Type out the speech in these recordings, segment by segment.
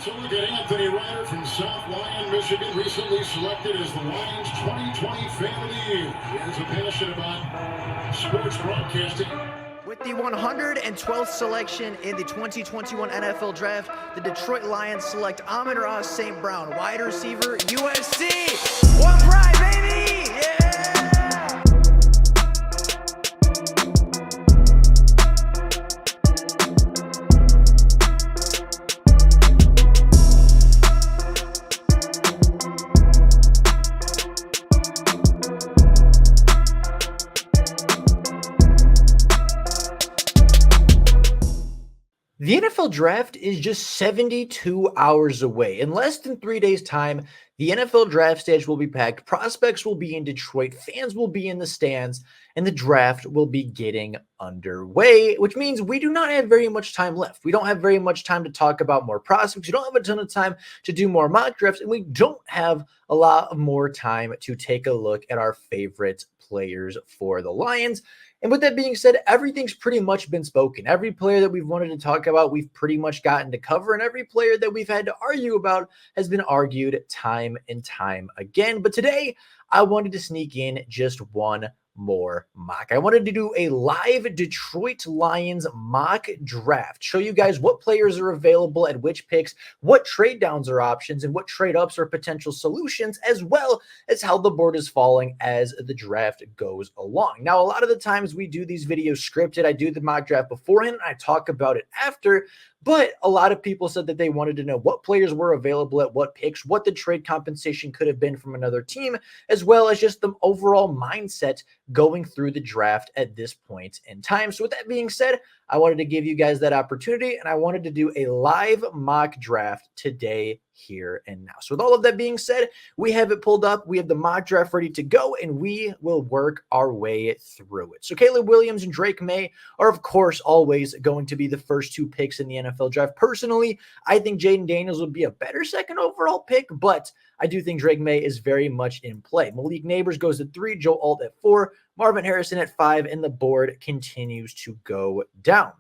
So look at Anthony Ryder from South Lyon, Michigan, recently selected as the Lions 2020 Fan of the Year. He has a passion about sports broadcasting. With the 112th selection in the 2021 NFL Draft, the Detroit Lions select Amon-Ra St. Brown, wide receiver, USC. One pride, baby! Yeah! The NFL Draft is just 72 hours away. In less than 3 days' time, the NFL Draft stage will be packed. Prospects will be in Detroit. Fans will be in the stands. And the draft will be getting underway, which means we do not have very much time left. We don't have very much time to talk about more prospects. We don't have a ton of time to do more mock drafts. And we don't have a lot more time to take a look at our favorite players for the Lions. And with that being said, everything's pretty much been spoken. Every player that we've wanted to talk about, we've pretty much gotten to cover. And every player that we've had to argue about has been argued time and time again. But today, I wanted to sneak in just one more mock. I wanted to do a live Detroit Lions mock draft, show you guys what players are available at which picks, what trade downs are options, and what trade ups are potential solutions, as well as how the board is falling as the draft goes along. Now, a lot of the times we do these videos scripted. I do the mock draft beforehand and I talk about it after. But a lot of people said that they wanted to know what players were available at what picks, what the trade compensation could have been from another team, as well as just the overall mindset going through the draft at this point in time. So with that being said, I wanted to give you guys that opportunity, and I wanted to do a live mock draft today, here and now. So with all of that being said, we have it pulled up. We have the mock draft ready to go, and we will work our way through it. So Caleb Williams and Drake May are, of course, always going to be the first two picks in the NFL draft. Personally, I think Jaden Daniels would be a better second overall pick, but I do think Drake May is very much in play. Malik Neighbors goes at 3, Joe Alt at 4, Marvin Harrison at 5, and the board continues to go down.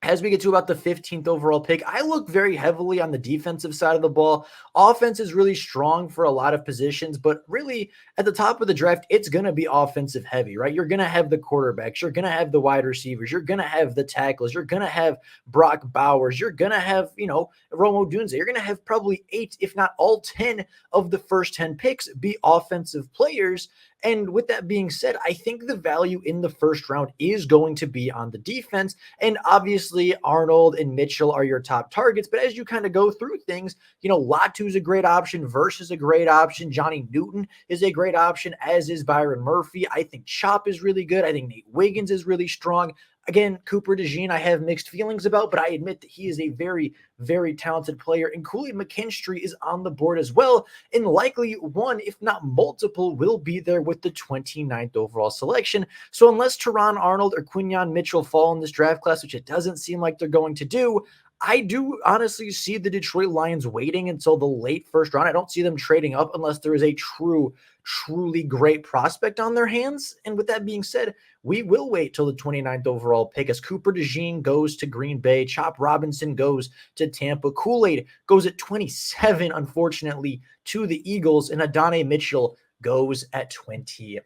As we get to about the 15th overall pick, I look very heavily on the defensive side of the ball. Offense is really strong for a lot of positions, but really at the top of the draft, it's going to be offensive heavy, right? You're going to have the quarterbacks. You're going to have the wide receivers. You're going to have the tackles. You're going to have Brock Bowers. You're going to have, Romo Dunze. You're going to have probably 8, if not all 10 of the first 10 picks be offensive players. And with that being said, I think the value in the first round is going to be on the defense. And obviously, Arnold and Mitchell are your top targets. But as you kind of go through things, Latu's a great option. Verse is a great option. Johnny Newton is a great option, as is Byron Murphy. I think Chop is really good. I think Nate Wiggins is really strong. Again, Cooper DeJean, I have mixed feelings about, but I admit that he is a very, very talented player. And Cooley McKinstry is on the board as well. And likely one, if not multiple, will be there with the 29th overall selection. So unless Teron Arnold or Quinyon Mitchell fall in this draft class, which it doesn't seem like they're going to do, I do honestly see the Detroit Lions waiting until the late first round. I don't see them trading up unless there is a truly great prospect on their hands. And with that being said, we will wait till the 29th overall pick as Cooper DeJean goes to Green Bay. Chop Robinson goes to Tampa. Kool-Aid goes at 27, unfortunately, to the Eagles. And Adonai Mitchell goes at 29,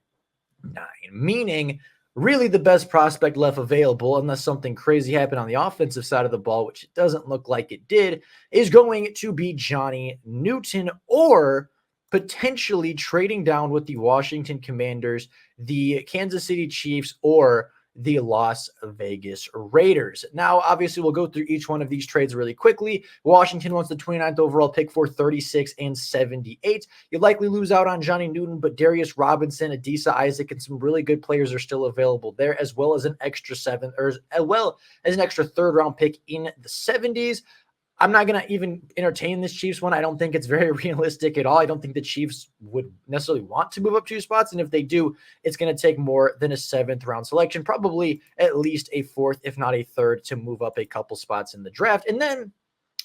meaning really the best prospect left available, unless something crazy happened on the offensive side of the ball, which it doesn't look like it did, is going to be Johnny Newton, or potentially trading down with the Washington Commanders, the Kansas City Chiefs, or the Las Vegas Raiders. Now, obviously, we'll go through each one of these trades really quickly. Washington wants the 29th overall pick for 36 and 78. You'll likely lose out on Johnny Newton, but Darius Robinson, Adisa Isaac, and some really good players are still available there, as well as an extra third round pick in the 70s. I'm not going to even entertain this Chiefs one. I don't think it's very realistic at all. I don't think the Chiefs would necessarily want to move up 2 spots. And if they do, it's going to take more than a 7th round selection, probably at least a 4th, if not a 3rd, to move up a couple spots in the draft. And then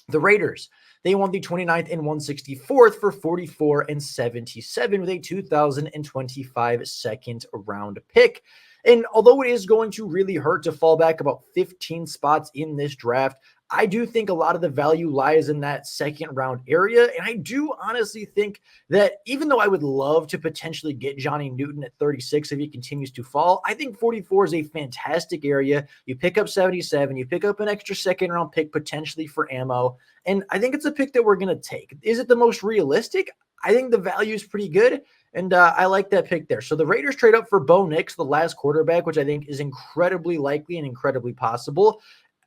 the Raiders, they won the 29th and 164th for 44 and 77 with a 2025 second round pick. And although it is going to really hurt to fall back about 15 spots in this draft, I do think a lot of the value lies in that second round area. And I do honestly think that even though I would love to potentially get Johnny Newton at 36 if he continues to fall, I think 44 is a fantastic area. You pick up 77, you pick up an extra second round pick potentially for ammo. And I think it's a pick that we're going to take. Is it the most realistic? I think the value is pretty good. And I like that pick there. So the Raiders trade up for Bo Nix, the last quarterback, which I think is incredibly likely and incredibly possible.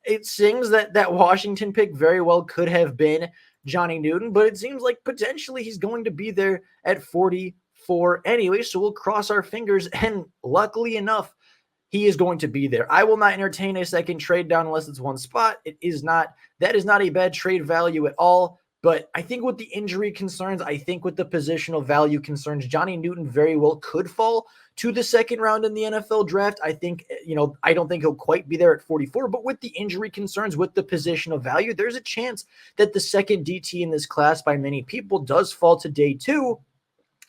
It sings that Washington pick very well could have been Johnny Newton, but it seems like potentially he's going to be there at 44 anyway. So we'll cross our fingers. And luckily enough, he is going to be there. I will not entertain a second trade down unless it's one spot. That is not a bad trade value at all. But I think with the injury concerns, I think with the positional value concerns, Johnny Newton very well could fall to the second round in the NFL draft. I think, I don't think he'll quite be there at 44, but with the injury concerns, with the positional value, there's a chance that the second DT in this class by many people does fall to day 2.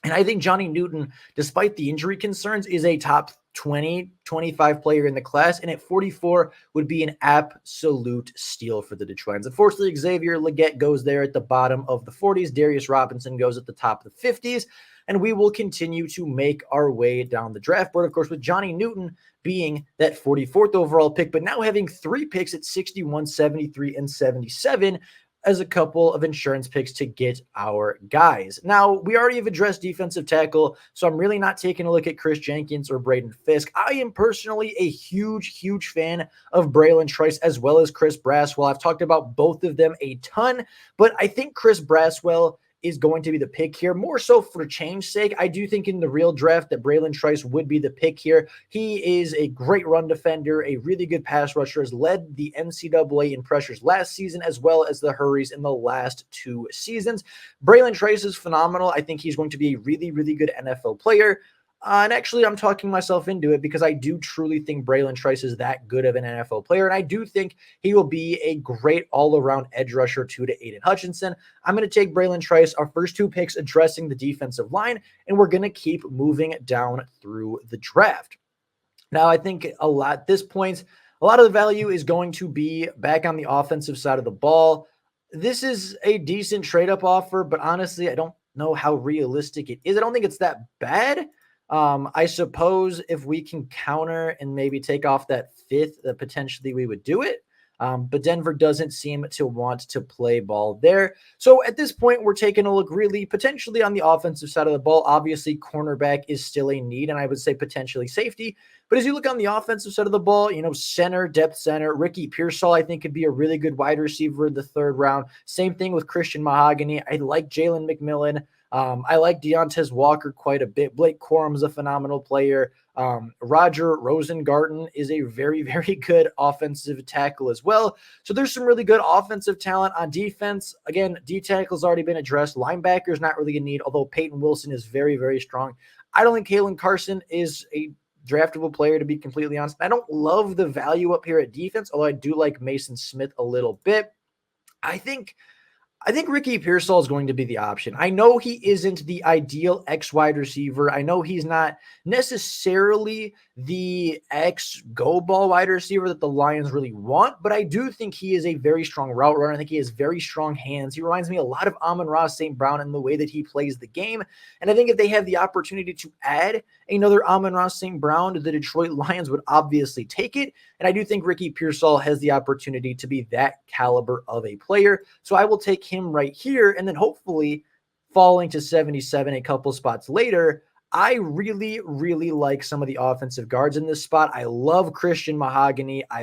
And I think Johnny Newton, despite the injury concerns, is a top 20, 25 player in the class. And at 44 would be an absolute steal for the Detroitans. Unfortunately, Xavier Legette goes there at the bottom of the 40s. Darius Robinson goes at the top of the 50s. And we will continue to make our way down the draft board, of course, with Johnny Newton being that 44th overall pick, but now having 3 picks at 61, 73, and 77 as a couple of insurance picks to get our guys. Now, we already have addressed defensive tackle, so I'm really not taking a look at Chris Jenkins or Braden Fisk. I am personally a huge fan of Braylon Trice as well as Chris Braswell. I've talked about both of them a ton, but I think Chris Braswell is going to be the pick here, more so for change's sake. I do think in the real draft that Braylon Trice would be the pick here. He is a great run defender, a really good pass rusher, has led the NCAA in pressures last season as well as the Hurries in the last 2 seasons. Braylon Trice is phenomenal. I think he's going to be a really good NFL player. And actually, I'm talking myself into it because I do truly think Braylon Trice is that good of an NFL player. And I do think he will be a great all-around edge rusher to Aiden Hutchinson. I'm going to take Braylon Trice, our first 2 picks addressing the defensive line, and we're going to keep moving down through the draft. Now, I think at this point, a lot of the value is going to be back on the offensive side of the ball. This is a decent trade-up offer, but honestly, I don't know how realistic it is. I don't think it's that bad. I suppose if we can counter and maybe take off that 5th, that potentially we would do it. But Denver doesn't seem to want to play ball there. So at this point, we're taking a look really potentially on the offensive side of the ball. Obviously, cornerback is still a need, and I would say potentially safety. But as you look on the offensive side of the ball, center, depth center, Ricky Pearsall, I think could be a really good wide receiver in the 3rd round. Same thing with Christian Mahogany. I like Jalen McMillan. I like Deontez Walker quite a bit. Blake Corum is a phenomenal player. Roger Rosengarten is a very good offensive tackle as well. So there's some really good offensive talent on defense. Again, D tackle's already been addressed. Linebacker's not really a need, although Peyton Wilson is very strong. I don't think Kalen Carson is a draftable player, to be completely honest. I don't love the value up here at defense, although I do like Mason Smith a little bit. I think Ricky Pearsall is going to be the option. I know he isn't the ideal X wide receiver. I know he's not necessarily the X go ball wide receiver that the Lions really want, but I do think he is a very strong route runner. I think he has very strong hands. He reminds me a lot of Amon-Ra St. Brown in the way that he plays the game. And I think if they have the opportunity to add another Amon-Ra St. Brown, the Detroit Lions would obviously take it. And I do think Ricky Pearsall has the opportunity to be that caliber of a player. So I will take him right here, and then hopefully falling to 77 a couple spots later. I really like some of the offensive guards in this spot. I love Christian Mahogany. I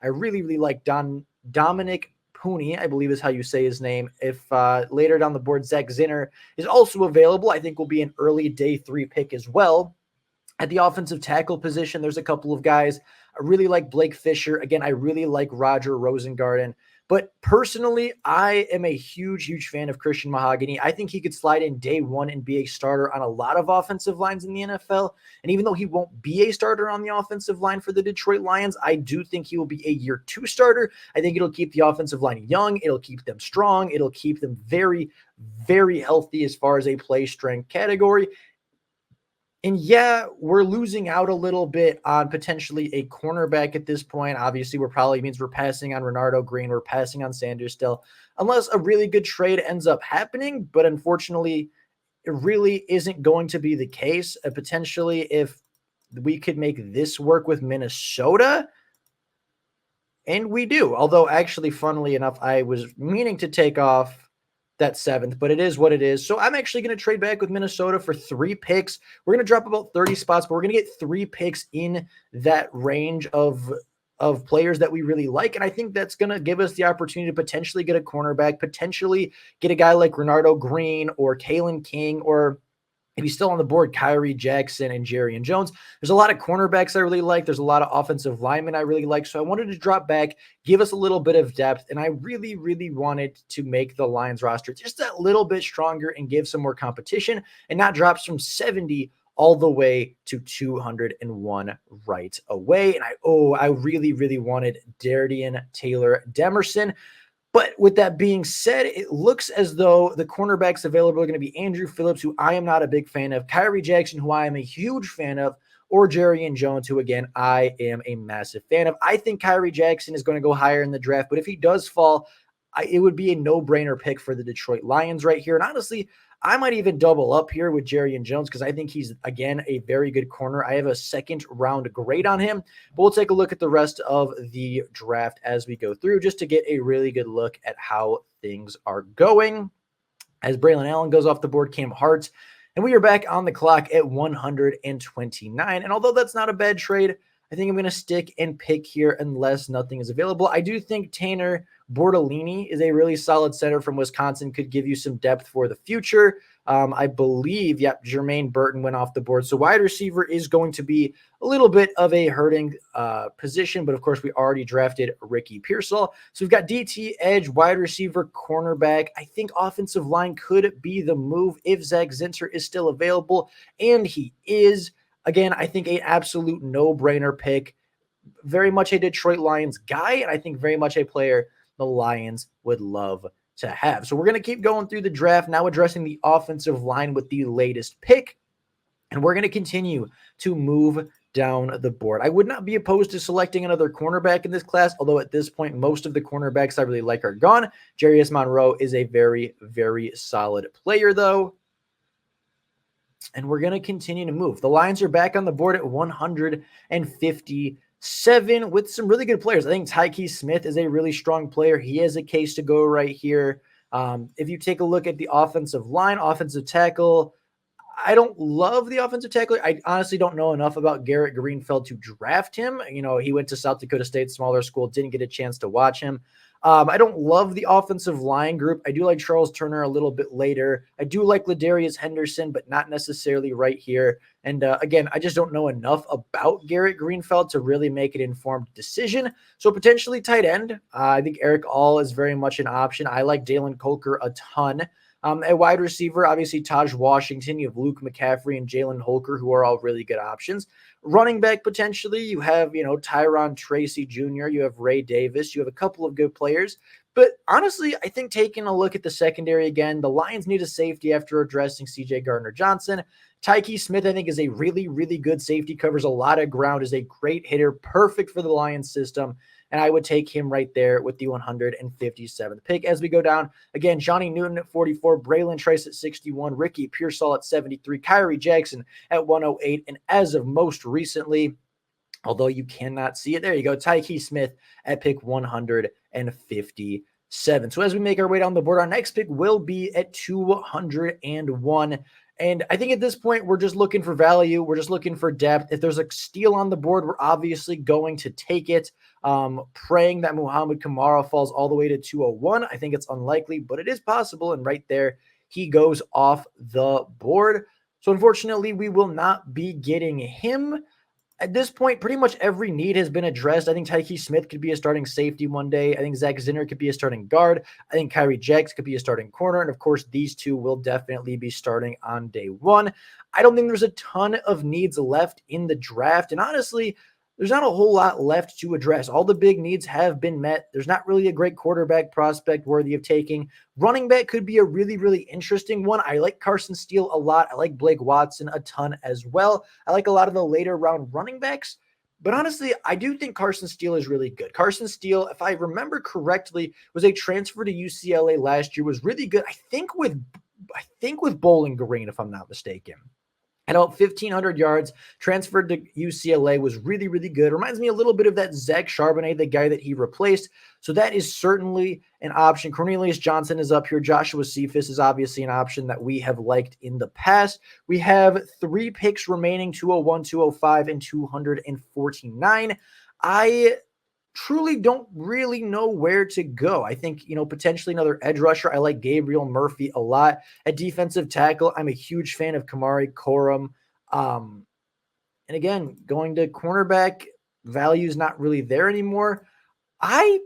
really like Dominic Pooney, I believe is how you say his name. If later down the board, Zach Zinner is also available, I think will be an early day 3 pick as well. At the offensive tackle position, there's a couple of guys. I really like Blake Fisher. Again, I really like Roger Rosengarten. But personally, I am a huge fan of Christian Mahogany. I think he could slide in day 1 and be a starter on a lot of offensive lines in the NFL. And even though he won't be a starter on the offensive line for the Detroit Lions, I do think he will be a year 2 starter. I think it'll keep the offensive line young. It'll keep them strong. It'll keep them very healthy as far as a play strength category. And yeah, we're losing out a little bit on potentially a cornerback at this point. Obviously, we're probably means we're passing on Renardo Green, we're passing on Sanders still, unless a really good trade ends up happening. But unfortunately, it really isn't going to be the case. Potentially, if we could make this work with Minnesota, and we do. Although, actually, funnily enough, I was meaning to take off that 7th, but it is what it is. So I'm actually going to trade back with Minnesota for 3 picks. We're going to drop about 30 spots, but we're going to get 3 picks in that range of players that we really like. And I think that's going to give us the opportunity to potentially get a cornerback, potentially get a guy like Renardo Green or Kalen King, or if he's still on the board, Kyrie Jackson and Jerry Jones. There's a lot of cornerbacks I really like. There's a lot of offensive linemen I really like. So I wanted to drop back, give us a little bit of depth. And I really, really wanted to make the Lions roster just that little bit stronger and give some more competition and not drops from 70 all the way to 201 right away. And I really, really wanted Dardian Taylor Demerson. But with that being said, it looks as though the cornerbacks available are going to be Andrew Phillips, who I am not a big fan of, Kyrie Jackson, who I am a huge fan of, or Jerry Jones, who, again, I am a massive fan of. I think Kyrie Jackson is going to go higher in the draft, but if he does fall, it would be a no-brainer pick for the Detroit Lions right here. And honestly, I might even double up here with Jerry Jones because I think he's, again, a very good corner. I have a second-round grade on him, but we'll take a look at the rest of the draft as we go through just to get a really good look at how things are going. As Braylon Allen goes off the board, Cam Hart, and we are back on the clock at 129. And although that's not a bad trade, I think I'm going to stick and pick here unless nothing is available. I do think Tanner Bortolini is a really solid center from Wisconsin, could give you some depth for the future. I believe, Jermaine Burton went off the board. So wide receiver is going to be a little bit of a hurting position, but of course we already drafted Ricky Pearsall. So we've got DT, edge, wide receiver, cornerback. I think offensive line could be the move if Zach Zinter is still available, and he is. Again, I think an absolute no-brainer pick. Very much a Detroit Lions guy, and I think very much a player the Lions would love to have. So we're going to keep going through the draft, now addressing the offensive line with the latest pick, and we're going to continue to move down the board. I would not be opposed to selecting another cornerback in this class, although at this point, most of the cornerbacks I really like are gone. Jarius Monroe is a very, very solid player, though. And we're going to continue to move. The Lions are back on the board at 157 with some really good players. I think Tyke Smith is a really strong player. He has a case to go right here. If you take a look at the offensive line, offensive tackle, I don't love the offensive tackle. I honestly don't know enough about Garrett Greenfeld to draft him. You know, he went to South Dakota State, smaller school, didn't get a chance to watch him. I don't love the offensive line group. I do like Charles Turner a little bit later. I do like Ladarius Henderson, but not necessarily right here. And again, I just don't know enough about Garrett Greenfeld to really make an informed decision. So potentially tight end. I think Eric All is very much an option. I like Dalen Colker a ton. At wide receiver, obviously Taj Washington, you have Luke McCaffrey and Jalen Holker, who are all really good options. Running back, potentially, you have, Tyron Tracy Jr., you have Ray Davis, you have a couple of good players. But honestly, I think taking a look at the secondary again, the Lions need a safety after addressing C.J. Gardner-Johnson. Tyke Smith, I think, is a really, really good safety, covers a lot of ground, is a great hitter, perfect for the Lions system. And I would take him right there with the 157th pick. As we go down, again, Johnny Newton at 44, Braylon Trice at 61, Ricky Pearsall at 73, Kyrie Jackson at 108, and as of most recently, although you cannot see it, there you go, Tyke Smith at pick 157. So as we make our way down the board, our next pick will be at 201. And I think at this point, we're just looking for value. We're just looking for depth. If there's a steal on the board, we're obviously going to take it. Praying that Muhammad Kamara falls all the way to 201. I think it's unlikely, but it is possible. And right there, he goes off the board. So unfortunately, we will not be getting him. At this point, pretty much every need has been addressed. I think Tyke Smith could be a starting safety one day. I think Zach Zinter could be a starting guard. I think Kyrie Jackson could be a starting corner. And of course, these two will definitely be starting on day one. I don't think there's a ton of needs left in the draft. And honestly, there's not a whole lot left to address. All the big needs have been met. There's not really a great quarterback prospect worthy of taking. Running back could be a really, really interesting one. I like Carson Steele a lot. I like Blake Watson a ton as well. I like a lot of the later round running backs. But honestly, I do think Carson Steele is really good. Carson Steele, if I remember correctly, was a transfer to UCLA last year, was really good. I think with Bowling Green, if I'm not mistaken. At about 1,500 yards, transferred to UCLA, was really, really good. Reminds me a little bit of that Zach Charbonnet, the guy that he replaced. So that is certainly an option. Cornelius Johnson is up here. Joshua Cephas is obviously an option that we have liked in the past. We have 3 picks remaining, 201, 205, and 249. I truly don't really know where to go. I think, potentially another edge rusher. I like Gabriel Murphy a lot. At defensive tackle, I'm a huge fan of Kamari Corum. And again, going to cornerback, value is not really there anymore. I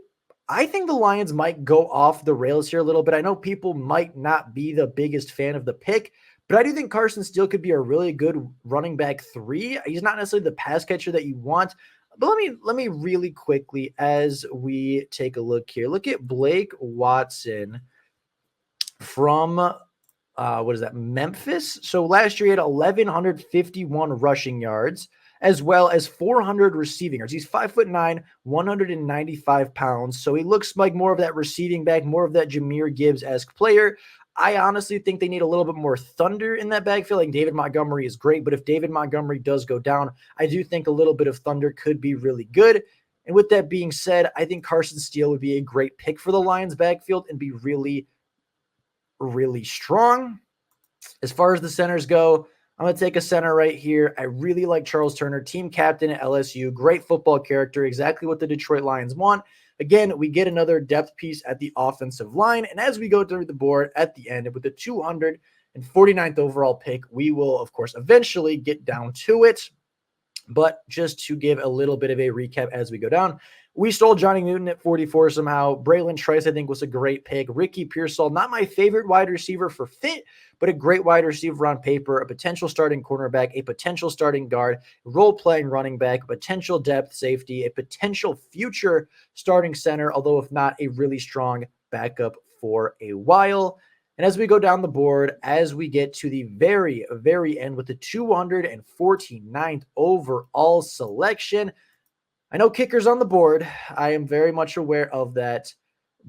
I think the Lions might go off the rails here a little bit. I know people might not be the biggest fan of the pick, but I do think Carson Steele could be a really good running back 3. He's not necessarily the pass catcher that you want. But let me really quickly, as we take a look here, look at Blake Watson from what is that, Memphis. So last year he had 1,151 rushing yards as well as 400 receiving yards. He's 5'9", 195 pounds. So he looks like more of that receiving back, more of that Jahmyr Gibbs-esque player. I honestly think they need a little bit more thunder in that backfield. Like David Montgomery is great, but if David Montgomery does go down, I do think a little bit of thunder could be really good. And with that being said, I think Carson Steele would be a great pick for the Lions backfield and be really, really strong. As far as the centers go, I'm going to take a center right here. I really like Charles Turner, team captain at LSU, great football character, exactly what the Detroit Lions want. Again, we get another depth piece at the offensive line. And as we go through the board at the end with the 249th overall pick, we will, of course, eventually get down to it. But just to give a little bit of a recap as we go down, we stole Johnny Newton at 44 somehow. Braylon Trice, I think, was a great pick. Ricky Pearsall, not my favorite wide receiver for fit, but a great wide receiver on paper, a potential starting cornerback, a potential starting guard, role-playing running back, a potential depth safety, a potential future starting center, although if not, a really strong backup for a while. And as we go down the board, as we get to the very, very end with the 249th overall selection, I know kicker's on the board. I am very much aware of that.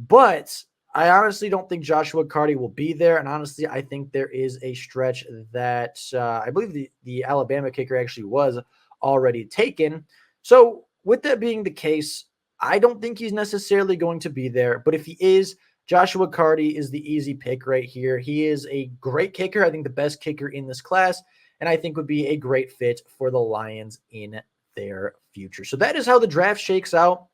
But I honestly don't think Joshua Carty will be there. And honestly, I think there is a stretch that I believe the Alabama kicker actually was already taken. So with that being the case, I don't think he's necessarily going to be there. But if he is, Joshua Carty is the easy pick right here. He is a great kicker. I think the best kicker in this class. And I think would be a great fit for the Lions in their future. So that is how the draft shakes out.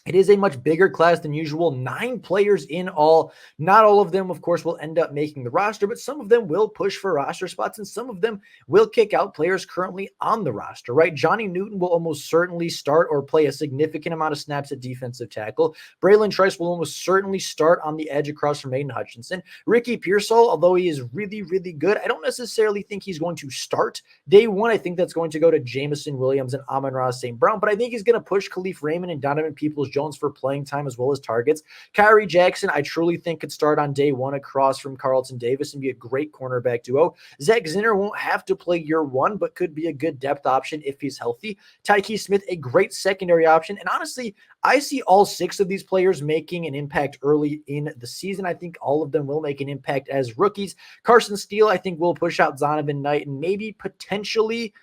It is a much bigger class than usual, 9 players in all. Not all of them, of course, will end up making the roster, but some of them will push for roster spots, and some of them will kick out players currently on the roster, right? Johnny Newton will almost certainly start or play a significant amount of snaps at defensive tackle. Braylon Trice will almost certainly start on the edge across from Aiden Hutchinson. Ricky Pearsall, although he is really, really good, I don't necessarily think he's going to start day one. I think that's going to go to Jameson Williams and Amon-Ra St. Brown, but I think he's going to push Khalif Raymond and Donovan Peoples-Jones for playing time as well as targets. Kyrie Jackson, I truly think could start on day one across from Carlton Davis and be a great cornerback duo. Zach Zinner won't have to play year one, but could be a good depth option if he's healthy. Tyke Smith, a great secondary option. And honestly, I see all 6 of these players making an impact early in the season. I think all of them will make an impact as rookies. Carson Steele, I think, will push out Zonovan Knight and maybe potentially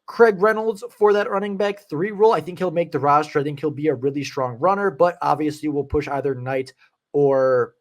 Craig Reynolds for that running back 3 role. I think he'll make the roster. I think he'll be a really strong runner, but obviously will push either Knight or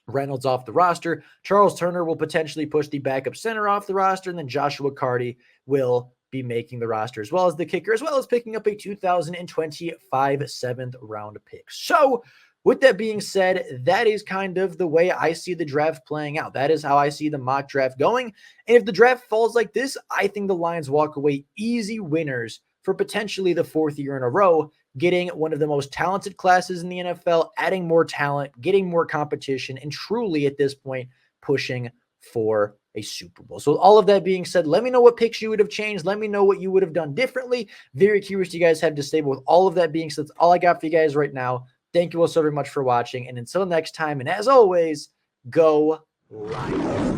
Reynolds off the roster. Charles Turner will potentially push the backup center off the roster, and then Joshua Carty will be making the roster as well as the kicker, as well as picking up a 2025 7th round pick. So with that being said, that is kind of the way I see the draft playing out. That is how I see the mock draft going. And if the draft falls like this, I think the Lions walk away easy winners for potentially the 4th year in a row, getting one of the most talented classes in the NFL, adding more talent, getting more competition, and truly at this point pushing for a Super Bowl. So all of that being said, let me know what picks you would have changed. Let me know what you would have done differently. Very curious you guys have to say. But with all of that being said, that's all I got for you guys right now. Thank you all so very much for watching. And until next time, and as always, go Lions.